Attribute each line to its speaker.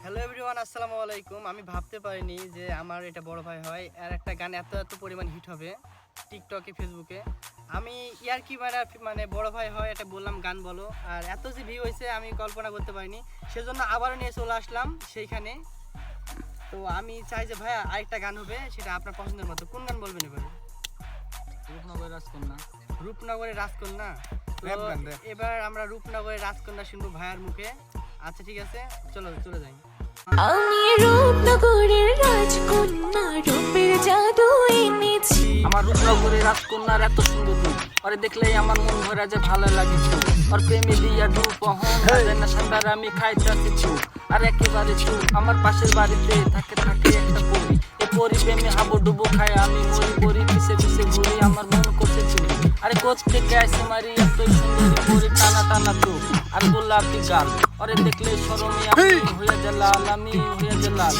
Speaker 1: Hello everyone, আসসালামু আলাইকুম। আমি ভাবতে পারিনি যে আমার এটা বড় ভাই হয় আর একটা গান এত পরিমাণ হিট হবে টিকটকে, ফেসবুকে। আমি ইয়ার কি মানে বড় ভাই হয় এটা বললাম গান বলো, আর এত যে ভিউ হয়েছে আমি কল্পনা করতে পারিনি। সেজন্য আবারও নিয়ে চলে আসলাম সেইখানে। তো আমি চাই যে ভাইয়া আরেকটা গান হবে, সেটা আপনার পছন্দের মতো। কোন গান বলবেন এবার?
Speaker 2: রূপনগরের রাজকন্যা।
Speaker 1: রূপনগরের রাজকন্যা। তো এবার আমরা রূপনগরের রাজকন্যা শুনবো ভাইয়ার মুখে। আচ্ছা ঠিক আছে, চলে যাই।
Speaker 3: আমি রূপনগরের রাজকন্যা, রূপের জাদু এনেছি।
Speaker 2: আমার রূপনগরের রাজকন্যার এত সুন্দর রূপ, ওরে দেখলেই আমার মন ভরে যে ভালো লাগে। ওর প্রেমে দিয়া ডুব না সন্ধ্যার আমি খাইতেছি চুপ, আর একেবারে চুপ। আমার পাশের বাড়িতে থাকে একটা পরি, এই পরি প্রেমে হাবুডুবু খায় আমি মরি। পরি পিছে ঘুরি, আমার মন করছে চুরি। আরে কোচ থেকে আসে মারি এত সুন্দরী পরি, টানা চোখ আর গোলাপি গাল। ওরে দেখলে শরমে আমি হইয়া যে লাল, আমি হইয়া যে লাল।